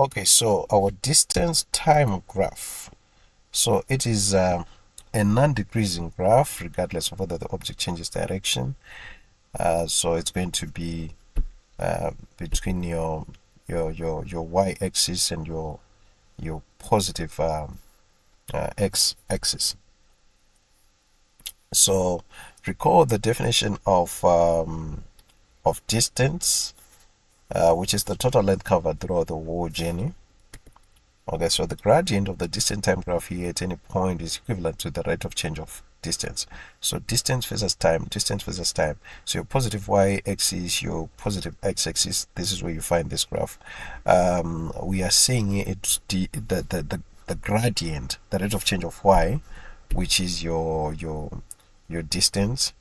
Okay, so our distance time graph. So it is a non-decreasing graph regardless of whether the object changes direction. So it's going to be between your y-axis and your positive x-axis. So recall the definition of distance, which is the total length covered throughout the whole journey. Okay, so the gradient of the distance time graph here at any point is equivalent to the rate of change of distance. So distance versus time, distance versus time. So your positive y-axis, your positive x-axis, this is where you find this graph. We are saying it's the gradient, the rate of change of y, which is your distance,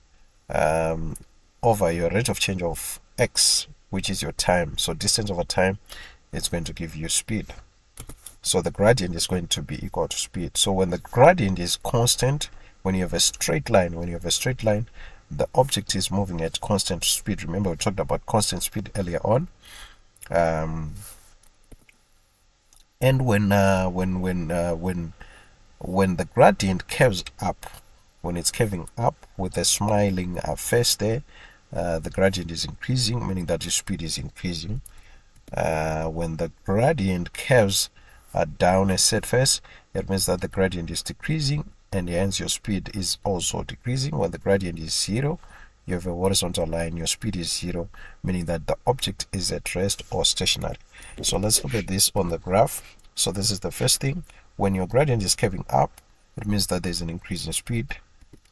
over your rate of change of x, which is your time. So distance over time, it's going to give you speed. So the gradient is going to be equal to speed. So when the gradient is constant, when you have a straight line, the object is moving at constant speed. Remember, we talked about constant speed earlier on. And when the gradient curves up, when it's curving up with a smiling face there, the gradient is increasing, meaning that your speed is increasing. When the gradient curves down a set face, it means that the gradient is decreasing, and hence your speed is also decreasing. When the gradient is zero, you have a horizontal line, your speed is zero, meaning that the object is at rest or stationary. So let's look at this on the graph. So this is the first thing. When your gradient is curving up, it means that there's an increase in speed.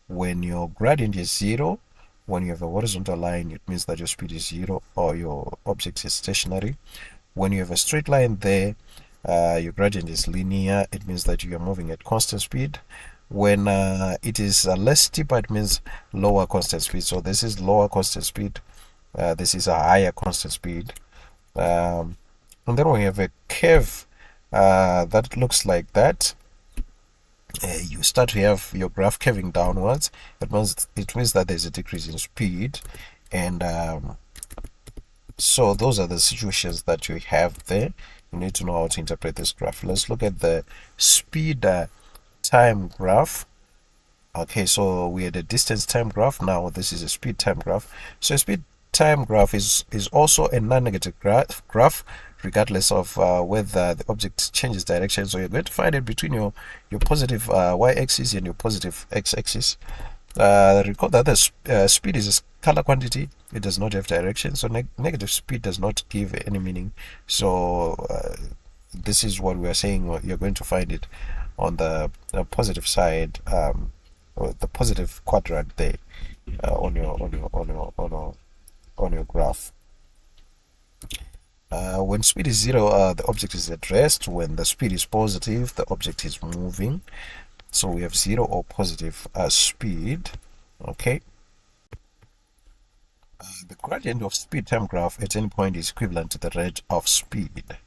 When your gradient is zero, when you have a horizontal line, it means that your speed is zero or your object is stationary. When you have a straight line there, your gradient is linear, it means that you are moving at constant speed. When it is less steep, it means lower constant speed. So this is lower constant speed, this is a higher constant speed. And then we have a curve that looks like that. You start to have your graph curving downwards. It means that there's a decrease in speed. And so those are the situations that you have there. You need to know how to interpret this graph. Let's look at the speed time graph. Okay, so we had a distance time graph. Now this is a speed time graph. So a speed time graph is also a non-negative graph regardless of whether the object changes direction. So you're going to find it between your positive y-axis and your positive x-axis. Recall that the speed is a scalar quantity. It does not have direction, so negative speed does not give any meaning. So this is what we are saying. You're going to find it on the positive side, or the positive quadrant there, on your graph. When speed is zero, the object is at rest. When the speed is positive, the object is moving. So we have zero or positive speed. Okay. The gradient of speed time graph at any point is equivalent to the rate of speed,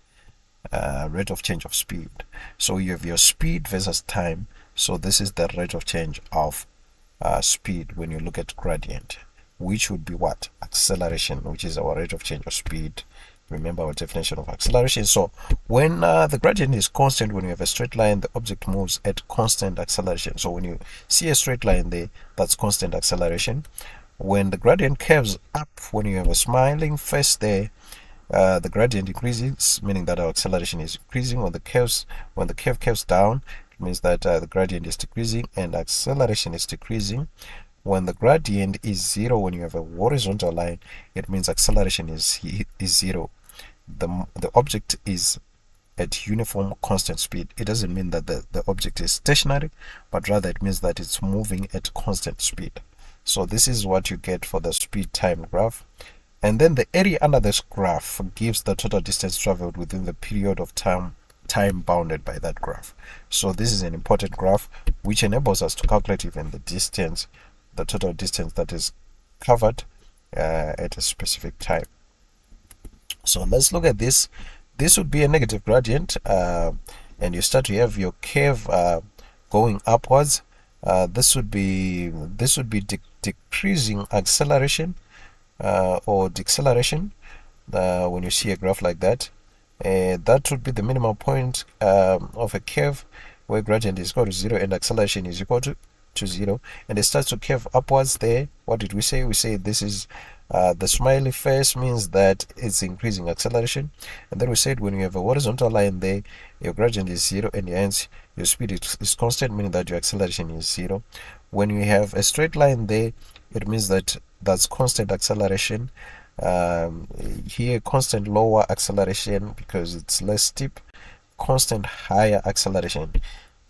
rate of change of speed. So you have your speed versus time. So this is the rate of change of speed when you look at gradient, which would be what? Acceleration, which is our rate of change of speed. Remember our definition of acceleration. So when the gradient is constant, when you have a straight line, the object moves at constant acceleration. So when you see a straight line there, that's constant acceleration. When the gradient curves up, when you have a smiling face there, the gradient increases, meaning that our acceleration is increasing. When the curve curves down, it means that the gradient is decreasing and acceleration is decreasing. When the gradient is zero, when you have a horizontal line, it means acceleration is zero. The object is at uniform constant speed. It doesn't mean that the object is stationary, but rather it means that it's moving at constant speed. So this is what you get for the speed time graph. And then the area under this graph gives the total distance traveled within the period of time bounded by that graph. So this is an important graph which enables us to calculate even the distance, the total distance that is covered at a specific time. So let's look at this. This would be a negative gradient, and you start to have your curve going upwards. This would be decreasing acceleration or deceleration when you see a graph like that. That would be the minimum point of a curve where gradient is equal to 0 and acceleration is equal to 0, and it starts to curve upwards there. What did we say? We say this is the smiley face means that it's increasing acceleration, and then we said when you have a horizontal line there, your gradient is 0 and hence your speed is constant, meaning that your acceleration is 0. When you have a straight line there, it means that that's constant acceleration. Here constant lower acceleration because it's less steep, constant higher acceleration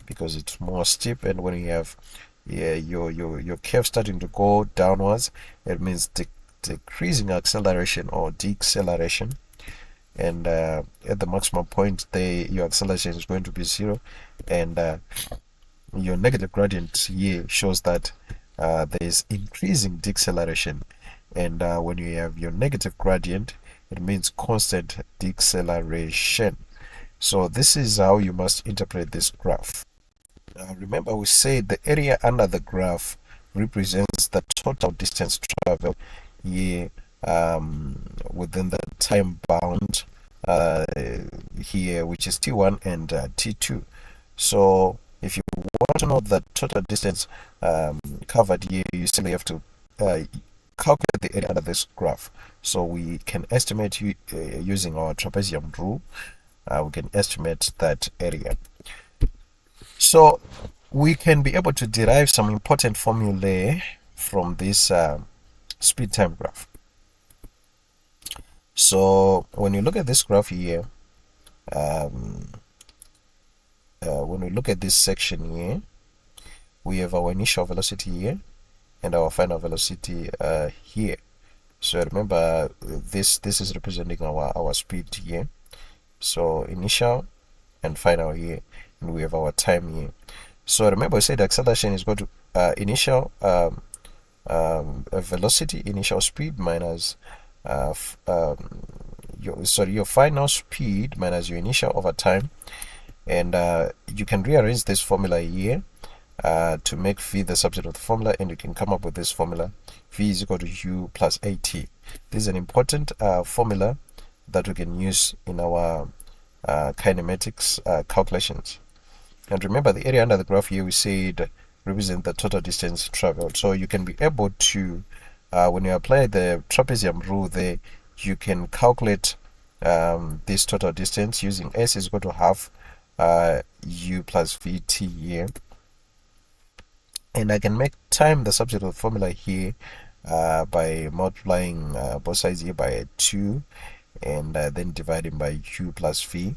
because it's more steep. And when you have your curve starting to go downwards, it means decreasing acceleration or deceleration. And at the maximum point there, your acceleration is going to be 0, and your negative gradient here shows that there is increasing deceleration. And when you have your negative gradient, it means constant deceleration. So this is how you must interpret this graph. Remember, we said the area under the graph represents the total distance traveled here within the time bound here, which is t1 and t2. So if you want to know the total distance covered here, you simply have to calculate the area under this graph. So we can estimate using our trapezium rule. We can estimate that area. So we can be able to derive some important formulae from this speed time graph. So when you look at this graph here, when we look at this section here, we have our initial velocity here and our final velocity here. So remember, this is representing our speed here. So initial and final here, and we have our time here. So remember, we said acceleration is equal to initial velocity, initial speed minus your final speed minus your initial over time. And you can rearrange this formula here to make v the subset of the formula, and you can come up with this formula: v is equal to u plus at. This is an important formula that we can use in our kinematics calculations. And remember, the area under the graph here we said represent the total distance traveled. So you can be able to, when you apply the trapezium rule there, you can calculate this total distance using s is equal to half u plus vt here. And I can make time the subject of the formula here by multiplying both sides here by 2 and then dividing by u plus v.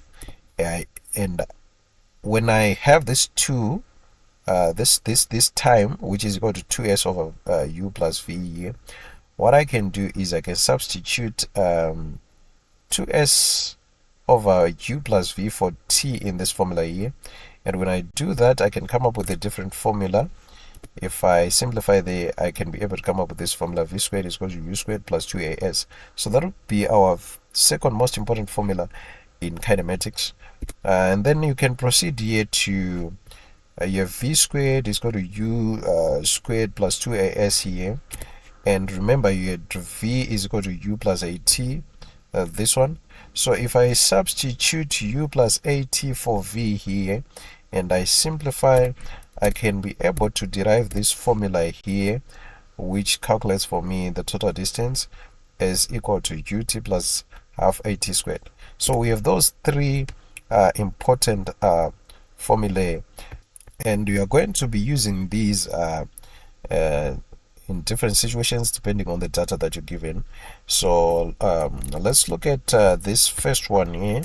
And when I have this 2, this time, which is equal to 2s over u plus v here, what I can do is I can substitute 2s over u plus v for t in this formula here. And when I do that, I can come up with a different formula. If I simplify there, I can be able to come up with this formula: v squared is equal to u squared plus 2as. So that would be our second most important formula in kinematics. And then you can proceed here to your v squared is equal to u squared plus 2as here. And remember, your v is equal to u plus at, this one. So if I substitute u plus at for v here and I simplify, I can be able to derive this formula here, which calculates for me the total distance as equal to ut plus half at squared. So we have those three important formulae, and we are going to be using these in different situations depending on the data that you're given. So let's look at this first one here.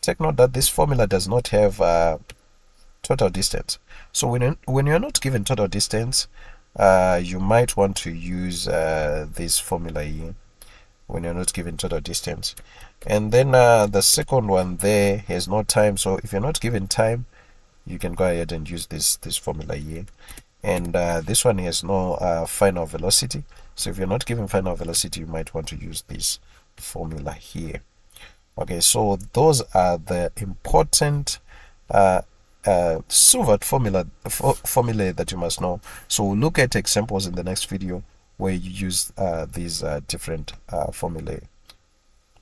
Take note that this formula does not have total distance. So when you're not given total distance, you might want to use this formula here when you're not given total distance. And then the second one there has no time. So if you're not given time, you can go ahead and use this formula here. And this one has no final velocity. So if you're not given final velocity, you might want to use this formula here. Okay, so those are the important Suvert formulae that you must know. So we'll look at examples in the next video where you use these different formulae.